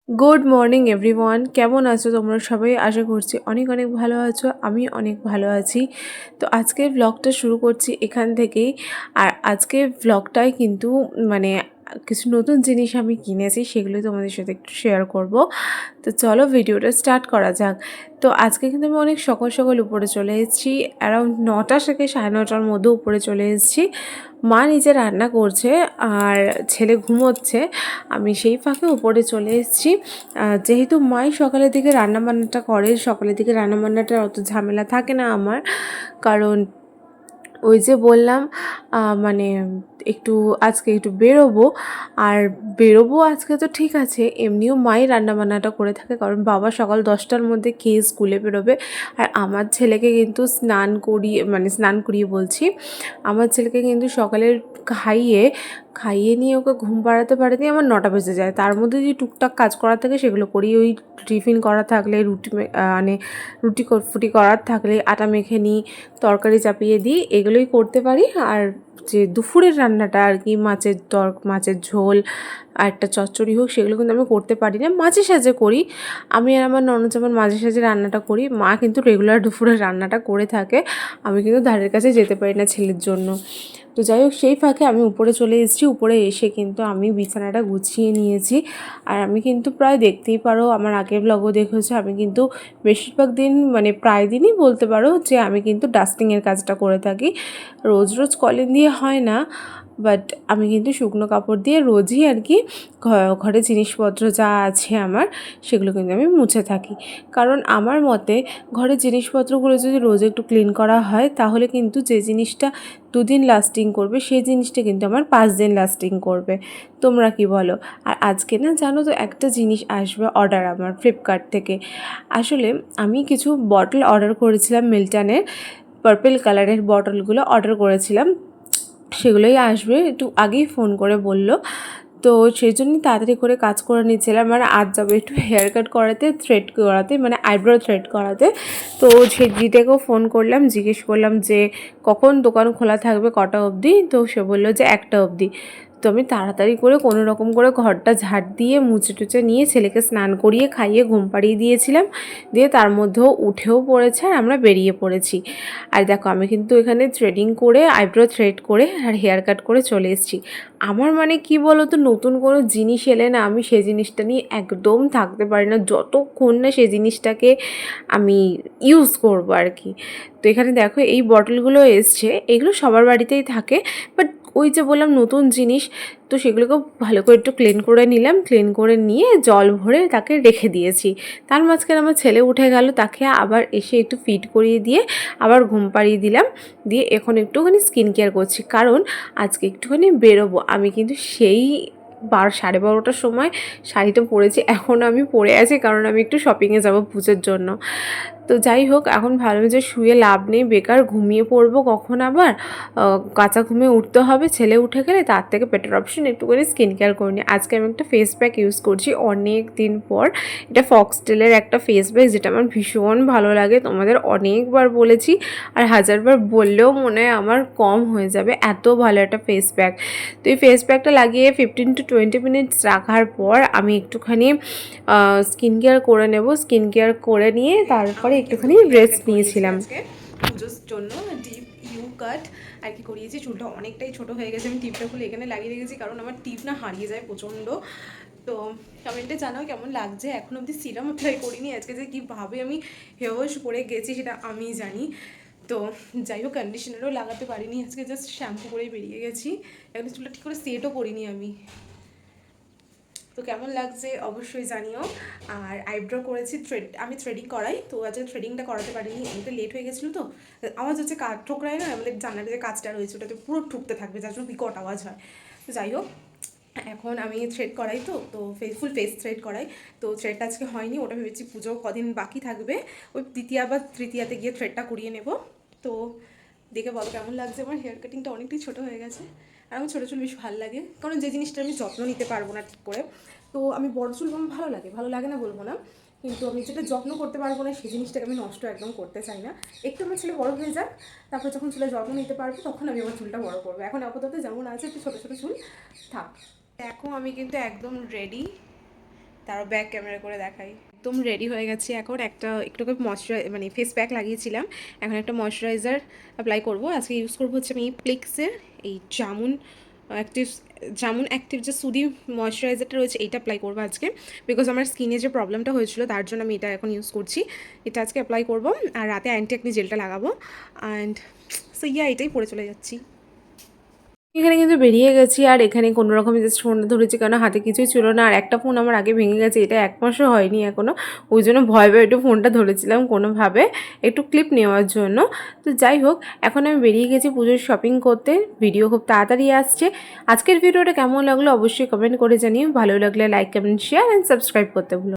Good morning everyone, কেমন আছো তোমরা সবাই? আশা করছি অনেক অনেক ভালো আছো। আমি অনেক ভালো আছি। তো আজকে ব্লগটা শুরু করছি এখান থেকেই। আর আজকে ব্লগটায় কিন্তু মানে কিছু নতুন জিনিস আমি কিনেছি, সেগুলোই তোমাদের সাথে একটু শেয়ার করব। তো চলো ভিডিওটা স্টার্ট করা যাক। তো আজকে কিন্তু আমি অনেক সকাল সকাল উপরে চলে এসেছি, অ্যারাউন্ড 9টা থেকে 9:30টার মধ্যে উপরে চলে এসেছি। মা নিজে রান্না করছে আর ছেলে ঘুমোচ্ছে। আমি সেই ফাঁকে উপরে চলে এসেছি। যেহেতু মাই সকালের দিকে রান্নাবান্নাটা করে, সকালের দিকে রান্নাবান্নাটা অত ঝামেলা থাকে না আমার, কারণ ওই যে বললাম মানে একটু আজকে একটু বেরোবো। আর বেরোবো আজকে তো ঠিক আছে, এমনিও মাই রান্নাবান্নাটা করে থাকে, কারণ বাবা সকাল 10টার মধ্যে খেয়ে স্কুলে বেরোবে। আর আমার ছেলেকে কিন্তু স্নান করিয়ে বলছি, আমার ছেলেকে কিন্তু সকালের খাইয়ে খাইয়ে নিয়ে ওকে ঘুম পাড়াতে আমার 9টা বেজে যায়। তার মধ্যে যে টুকটাক কাজ করার থাকে সেগুলো করি। ওই টিফিন করা থাকলে মানে ফুটি করার থাকলে আটা মেখে নিই, তরকারি চাপিয়ে দিই, এগুলোই করতে পারি। আর যে দুপুরের রান্নাটা আর কি, মাছের ঝোল আর একটা চচ্চড়ি হোক, সেগুলো কিন্তু আমি করতে পারি না, মাঝে সাঝে করি। আমি আর আমার ননদ যেমন মাঝে সাঝে রান্নাটা করি, মা কিন্তু রেগুলার দুপুরের রান্নাটা করে থাকে। আমি কিন্তু ধারের কাছে যেতে পারি না ছেলের জন্য। তো যাই হোক, সেই ফাঁকে আমি উপরে চলে এসেছি। উপরে এসে কিন্তু আমি বিছানাটা গুছিয়ে নিয়েছি। আর আমি কিন্তু প্রায়, দেখতেই পারো আমার আগের ব্লগও দেখেছো, আমি কিন্তু বেশিরভাগ দিন মানে প্রায় দিনই বলতে পারো যে আমি কিন্তু ডাস্টিংয়ের কাজটা করে থাকি। রোজ রোজ কলিন দিয়ে হয় না, বাট আমি কিন্তু শুকনো কাপড় দিয়ে রোজই আর কি ঘরে জিনিসপত্র যা আছে আমার, সেগুলো কিন্তু আমি মুছে থাকি। কারণ আমার মতে ঘরের জিনিসপত্রগুলো যদি রোজ একটু ক্লিন করা হয়, তাহলে কিন্তু যে জিনিসটা 2 দিন লাস্টিং করবে সেই জিনিসটা কিন্তু আমার 5 দিন লাস্টিং করবে। তোমরা কি বলো? আর আজকে না জানো তো, একটা জিনিস আসবে অর্ডার আমার ফ্লিপকার্ট থেকে। আসলে আমি কিছু বটল অর্ডার করেছিলাম, মিল্টনের পার্পল কালারের বটলগুলো অর্ডার করেছিলাম, সেগুলোই আসবে। একটু আগেই ফোন করে বলল, তো সেই জন্যই তাড়াতাড়ি করে কাজ করে নিচ্ছিলাম। আর আজ যাবো একটু হেয়ার কাট করাতে, থ্রেড করাতে, মানে আইব্রো থ্রেড করাতে। তো সেই দিদিকেও ফোন করলাম, জিজ্ঞেস করলাম যে কখন দোকান খোলা থাকবে, কটা অবধি। তো সে বললো যে 1টা অবধি। তো আমি তাড়াতাড়ি করে কোনো রকম করে ঘরটা ঝাড় দিয়ে মুছে টুছে নিয়ে ছেলেকে স্নান করিয়ে খাইয়ে ঘুম পাড়িয়ে দিয়েছিলাম। দিয়ে তার মধ্যেও উঠেও পড়েছে আর আমরা বেরিয়ে পড়েছি। আর দেখো, আমি কিন্তু এখানে থ্রেডিং করে, আইব্রো থ্রেড করে আর হেয়ার কাট করে চলে এসেছি। আমার মানে কি বলো তো, নতুন কোনো জিনিস এলে না, আমি সেই জিনিসটা নিয়ে একদম থাকতে পারি না, যতক্ষণ না সেই জিনিসটাকে আমি ইউজ করবো আর কি। তো এখানে দেখো এই বটলগুলো এসছে, এগুলো সবার বাড়িতেই থাকে, বাট ওই যে বললাম নতুন জিনিস, তো সেগুলোকে ভালো করে একটু ক্লিন করে নিলাম। ক্লিন করে নিয়ে জল ভরে তাকে রেখে দিয়েছি। তার মাঝখানে আমার ছেলে উঠে গেল, তাকে আবার এসে একটু ফিট করিয়ে দিয়ে আবার ঘুম পাড়িয়ে দিলাম। দিয়ে এখন একটুখানি স্কিন কেয়ার করছি, কারণ আজকে একটুখানি বেরোবো। আমি কিন্তু সেই 12-12:30টার সময় শাড়িটা পরেছি, এখন আমি পরে আছি কারণ আমি একটু শপিংয়ে যাবো পুজোর জন্য। তো যাই হোক, এখন ভালো যে শুয়ে লাভ নেই, বেকার ঘুমিয়ে পড়বো কখন আবার। কাঁচা ঘুমে উঠতে হবে, ছেলে উঠে গেলে তার থেকে বেটার অপশন একটুখানি স্কিন কেয়ার করে নিই। আজকে আমি একটা ফেস প্যাক ইউজ করছি অনেক দিন পর। এটা ফক্সটেলের একটা ফেস প্যাক, যেটা আমার ভীষণ ভালো লাগে, তোমাদের অনেকবার বলেছি, আর হাজারবার বললেও মনে হয় আমার কম হয়ে যাবে, এত ভালো একটা ফেস প্যাক। তো এই ফেস প্যাকটা লাগিয়ে 15 to 20 মিনিটস রাখার পর আমি একটুখানি স্কিন কেয়ার করে নেব। স্কিন কেয়ার করে নিয়ে তারপরে একটুখানি রেস্ট নিয়েছিলাম। পুজোর জন্য ডিপ ইউ কাট আর কি করিয়েছি। চুলটা অনেকটাই ছোট হয়ে গেছে, আমি টিপটা খুলে এখানে লাগিয়ে রেখেছি, কারণ আমার টিপ না হারিয়ে যায় প্রচণ্ড। তো কমেন্টে জানাও কেমন লাগছে। এখন অবধি সিরাম অ্যাপ্লাই করিনি, আজকে যে কীভাবে আমি হেয়ার ওয়াশ করে গেছি সেটা আমি জানি। তো যাই হোক, কন্ডিশনারও লাগাতে পারিনি আজকে, জাস্ট শ্যাম্পু করেই বেরিয়ে গেছি। এখন চুলটা ঠিক করে সেটও করিনি আমি। তো কেমন লাগছে অবশ্যই জানিও। আর আইব্রো করেছি, আমি থ্রেডিং করাই, তো আজকে থ্রেডিংটা করাতে পারিনি, অনেকটা লেট হয়ে গেছিলো। তো আওয়াজ হচ্ছে কাজ ঠোকরায় না, আমাদের জানলাতে যে কাজটা রয়েছে ওটাতে পুরো ঠুকতে থাকবে, যার জন্য বিকট আওয়াজ হয়। তো যাই হোক, এখন আমি থ্রেড করাই, তো ফুল ফেস থ্রেড করাই। তো থ্রেডটা আজকে হয়নি, ওটা ভেবেছি পুজো কদিন বাকি থাকবে, ওই দ্বিতীয়া বা তৃতীয়াতে গিয়ে থ্রেডটা করিয়ে নেব। তো দেখে বলো কেমন লাগছে। আমার হেয়ার কাটিংটা অনেকটাই ছোটো হয়ে গেছে, আর আমার ছোটো চুল বেশ ভালো লাগে, কারণ যে জিনিসটা আমি যত্ন নিতে পারবো না ঠিক করে। তো আমি বড় চুল আমার ভালো লাগে না বলবো না, কিন্তু আমি যেটা যত্ন করতে পারবো না সেই জিনিসটাকে আমি নষ্ট একদম করতে চাই না। একটু আমার ছেলে বড় হয়ে যাক, তারপর যখন চুলের যত্ন নিতে পারবো তখন আমি আমার চুলটা বড় করবো। এখন আপাতত যেমন আছে একটু ছোটো ছোটো চুল থাক। দেখো আমি কিন্তু একদম রেডি, তারও ব্যাক ক্যামেরা করে দেখাই। একদম রেডি হয়ে গেছি এখন। একটু মানে ফেস প্যাক লাগিয়েছিলাম, এখন একটা ময়শ্চারাইজার অ্যাপ্লাই করব। আজকে ইউজ করবো হচ্ছে আমি প্লিক্সের এই জামুন অ্যাক্টিভ যে সুদি ময়শ্চারাইজারটা রয়েছে, এইটা অ্যাপ্লাই করবো আজকে, বিকজ আমার স্কিনে যে প্রবলেমটা হয়েছিল তার জন্য আমি এটা এখন ইউজ করছি। এটা আজকে অ্যাপ্লাই করবো, আর রাতে অ্যান্টি অ্যাকনি জেলটা লাগাবো। অ্যান্ড সো এটাই পরে চলে যাচ্ছি। এখানে কিন্তু বেরিয়ে গেছি, আর এখানে কোনো রকম জাস্ট ফোনটা ধরেছি, কারণ হাতে কিছুই ছিল না, আর একটা ফোন আমার আগে ভেঙে গেছে, এটা 1 মাসও হয়নি এখনও, ওই জন্য ভয় একটু ফোনটা ধরেছিলাম কোনোভাবে একটু ক্লিপ নেওয়ার জন্য। তো যাই হোক, এখন আমি বেরিয়ে গেছি পুজোর শপিং করতে। ভিডিও খুব তাড়াতাড়ি আসছে। আজকের ভিডিওটা কেমন লাগলো অবশ্যই কমেন্ট করে জানিও। ভালো লাগলে like, comment, share and subscribe করতে ভুলো।